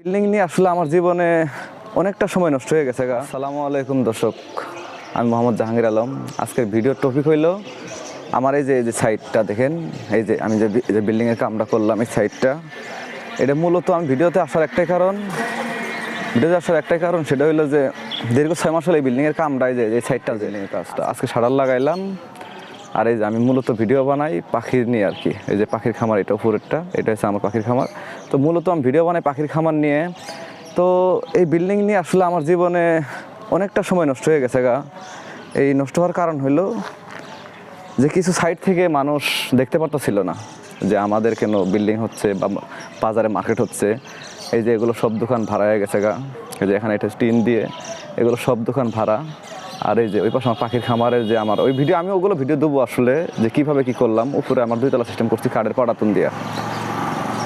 Building নিয়ে আসলে আমার জীবনে অনেকটা সময় নষ্ট হয়ে গেছে। আসসালামু আলাইকুম দর্শক, আমি মোহাম্মদ জাহাঙ্গীর আলম। আজকের ভিডিওর টপিক হইল আমার এই যে সাইডটা দেখেন, এই যে আমি যে বিল্ডিংয়ের কামটা করলাম, এই সাইডটা এটা মূলত আমি ভিডিওতে আসার একটাই কারণ সেটা হইলো যে দীর্ঘ 6 মাস হলো এই বিল্ডিংয়ের কামটা, এই সাইডটা বিল্ডিংয়ের কাজটা আজকে শাটার লাগাইলাম। আর এই যে আমি মূলত ভিডিও বানাই পাখির নিয়ে আর কি, এই যে পাখির খামার, এটা উপরেরটা, এটা হচ্ছে আমার পাখির খামার। তো মূলত আমি ভিডিও বানাই পাখির খামার নিয়ে। তো এই বিল্ডিং নিয়ে আসলে আমার জীবনে অনেকটা সময় নষ্ট হয়ে গেছে। এই নষ্ট হওয়ার কারণ হলো যে কিছু সাইড থেকে মানুষ দেখতে পারতেছিল না যে আমাদের কেন বিল্ডিং হচ্ছে বা বাজারে মার্কেট হচ্ছে। এই যে এগুলো সব দোকান ভাড়া হয়ে গেছে এই যে এখানে এটা টিন দিয়ে এগুলো সব দোকান ভাড়া। আর এই যে ওই পাশে আমার পাখির খামারের যে আমার ওই ভিডিও, আমি ওগুলো ভিডিও দেবো আসলে যে কীভাবে কী করলাম। উপরে আমার 2 তলা সিস্টেম করছি কাঠের পাটাতন দিয়ে।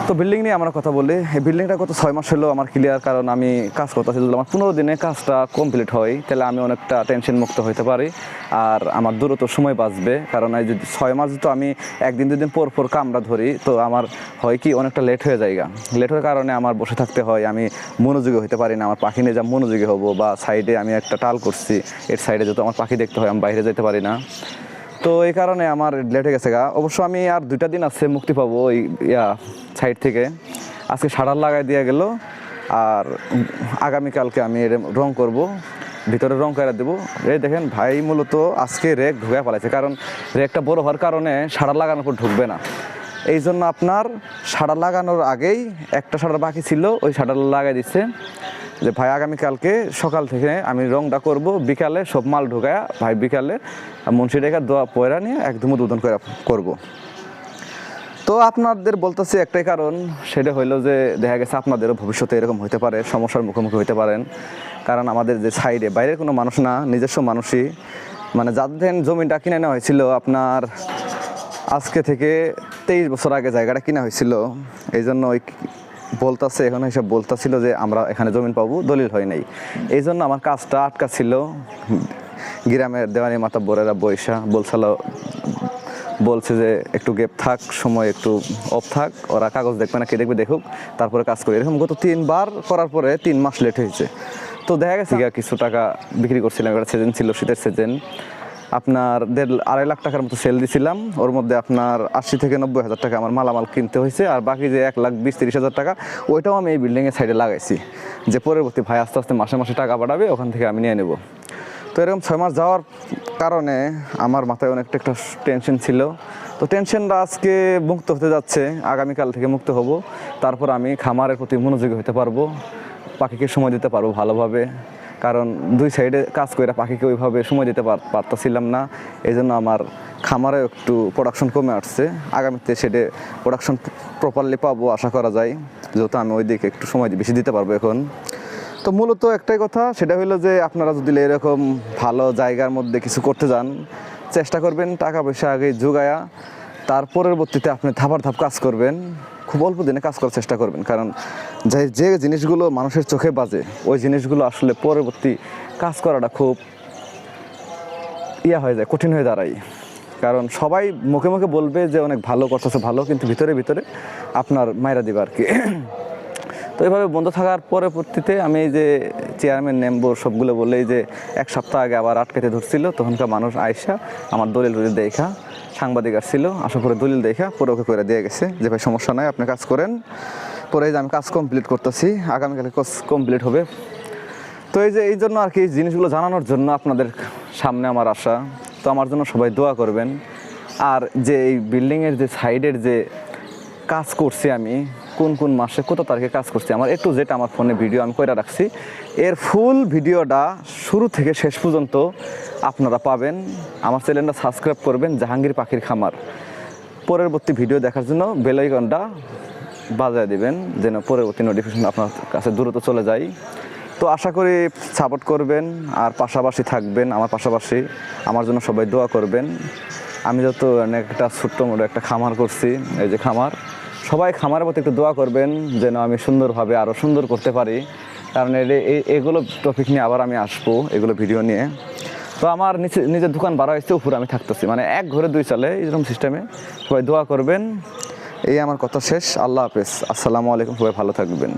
তো বিল্ডিং নিয়ে আমরা কথা বলি। এই বিল্ডিংটা গত 6 মাস হলো আমার ক্লিয়ার, কারণ আমি কাজ করতেছি। যদি আমার 15 দিনে কাজটা কমপ্লিট হয় তাহলে আমি অনেকটা টেনশন মুক্ত হতে পারি আর আমার দ্রুত সময় বাঁচবে। কারণ এই যদি 6 মাস তো আমি 1-2 দিন পর কামটা ধরি, তো আমার হয় কি অনেকটা লেট হয়ে যায়। লেট হওয়ার কারণে আমার বসে থাকতে হয়, আমি মনোযোগী হতে পারি না। আমার পাখি নিয়ে যা মনোযোগী হব, বা সাইডে আমি একটা টাল করছি, এর সাইডে যত আমার পাখি দেখতে হয়, আমি বাইরে যেতে পারি না। তো এই কারণে আমার লেট হয়ে গেছে। অবশ্য আমি আর 2টা দিন আছে মুক্তি পাবো ওই সাইড থেকে। আজকে শাটার লাগাই দিয়ে গেল, আর আগামীকালকে আমি রং করব, ভিতরে রং করে দেবো। এই দেখেন ভাই মূলত আজকে রেক ঢুকে পালাইছে, কারণ রেকটা বড় হওয়ার কারণে শাটার লাগানোর পর ঢুকবে না। এই জন্য আপনার শাটার লাগানোর আগেই একটা শাটার বাকি ছিল, ওই শাটার লাগাই দিচ্ছে যে ভাই আগামীকালকে সকাল থেকে আমি রংটা করব, বিকালে সব মাল ঢুকায়া ভাই বিকালে মুন্সি রেখা দোয়া পয়রা নিয়ে একদম উদ্বোধন করে করব। তো আপনাদের বলতেছি একটাই কারণ, সেটা হইলো যে দেখা গেছে আপনাদেরও ভবিষ্যতে এরকম হতে পারে, সমস্যার মুখোমুখি হতে পারেন। কারণ আমাদের যে সাইডে বাইরের কোনো মানুষ না, নিজস্ব মানুষই, মানে যাদের জমিটা কিনে নেওয়া হয়েছিল আপনার আজকে থেকে 23 বছর আগে জায়গাটা কিনা হয়েছিল। এই জন্য ওই বলতেছে, এখন হিসাব বলতেছিল যে আমরা এখানে জমিন পাবো, দলিল হয় নাই। এই জন্য আমার কাজটা আটকা ছিল। গ্রামের দেওয়ানি মাতাব্বরেরা বৈশা বলছে যে একটু গ্যাপ থাক, সময় একটু অফ থাক, ওরা কাগজ দেখবে না, কে দেখবে দেখুক, তারপরে কাজ করি। এরকম গত 3 বার করার পরে 3 মাস লেট হয়েছে। তো দেখা গেছে কিছু টাকা বিক্রি করছিলাম, একটা সিজন ছিল, শীতের সিজন, আপনার 2.5 লাখ টাকার মতো সেল দিছিলাম। ওর মধ্যে আপনার 80 থেকে 90 হাজার টাকা আমার মালামাল কিনতে হয়েছে, আর বাকি যে 1,20-30 হাজার টাকা ওইটাও আমি এই বিল্ডিংয়ের সাইডে লাগাইছি, যে পরবর্তী ভাই আস্তে আস্তে মাসে মাসে টাকা পাঠাবে, ওখান থেকে আমি নিয়ে নেব। তো এরকম 6 মাস যাওয়ার কারণে আমার মাথায় অনেকটা একটা টেনশন ছিল। তো টেনশনটা আজকে মুক্ত হতে যাচ্ছে, আগামীকাল থেকে মুক্ত হব। তারপর আমি খামারের প্রতি মনোযোগী হতে পারবো, পাখিকে সময় দিতে পারবো ভালোভাবে। কারণ 2 সাইডে কাজ করে পাখিকে ওইভাবে সময় দিতে পারতাছিলাম না। এই জন্য আমার খামারে একটু প্রোডাকশন কমে আসছে। আগামীতে সেটা প্রোডাকশন প্রপারলি পাবো আশা করা যায়, যেহেতু আমি ওই দিকে একটু সময় বেশি দিতে পারবো এখন। তো মূলত একটাই কথা, সেটা হলো যে আপনারা যদি এরকম ভালো জায়গার মধ্যে কিছু করতে যান, চেষ্টা করবেন টাকা পয়সা আগে জোগায়া, তার পরবর্তীতে আপনি ধাপ কাজ করবেন, খুব অল্প দিনে কাজ করার চেষ্টা করবেন। কারণ যে জিনিসগুলো মানুষের চোখে বাজে, ওই জিনিসগুলো আসলে পরবর্তী কাজ করাটা খুব হয়ে যায়, কঠিন হয়ে দাঁড়ায়। কারণ সবাই মুখে মুখে বলবে যে অনেক ভালো করতেছে, ভালো, কিন্তু ভিতরে ভিতরে আপনার মাইরা দিবে আর কি। তো এইভাবে বন্ধ থাকার পরবর্তীতে আমি এই যে চেয়ারম্যান মেম্বার সবগুলো বললেই যে 1 সপ্তাহ আগে আবার আটকাতে ধরছিল, তখনকার মানুষ আইসা আমার দলিল দেখা, সাংবাদিক আসছিল, আসার পরে দলিল দেখা পরে ওকে করে দিয়ে গেছে যে ভাই সমস্যা নাই, আপনি কাজ করেন। পরে এই যে আমি কাজ কমপ্লিট করতেছি, আগামীকালে কাজ কমপ্লিট হবে। তো এই জন্য আর কি জিনিসগুলো জানানোর জন্য আপনাদের সামনে আমার আশা। তো আমার জন্য সবাই দোয়া করবেন। আর যে এই বিল্ডিংয়ের যে সাইডের যে কাজ করছি আমি, কোন মাসে কত তারিখে কাজ করছি, আমার একটু যেটা আমার ফোনে ভিডিও আমি করে রাখছি, এর ফুল ভিডিওটা শুরু থেকে শেষ পর্যন্ত আপনারা পাবেন। আমার চ্যানেলটা সাবস্ক্রাইব করবেন, জাহাঙ্গীর পাখির খামার। পরবর্তী ভিডিও দেখার জন্য বেল আইকনটা বাজায় দিবেন, যেন পরবর্তী নোটিফিকেশন আপনার কাছে দ্রুত চলে যায়। তো আশা করি সাপোর্ট করবেন আর পাশাপাশি থাকবেন, আমার পাশাপাশি আমার জন্য সবাই দোয়া করবেন। আমি যত একটা ছোট্ট মোটো একটা খামার করছি, এই যে খামার, সবাই খামারের প্রতি একটু দোয়া করবেন যেন আমি সুন্দরভাবে আরও সুন্দর করতে পারি। কারণ এগুলো টপিক নিয়ে আবার আমি আসবো, এগুলো ভিডিও নিয়ে। তো আমার নিজের দোকান ভাড়া হয়েছে, উপরে আমি থাকতেছি, মানে এক ঘরে 2 চালে, এরকম সিস্টেমে। সবাই দোয়া করবেন। এই আমার কথা শেষ। আল্লাহ হাফেজ, আসসালামু আলাইকুম, সবাই ভালো থাকবেন।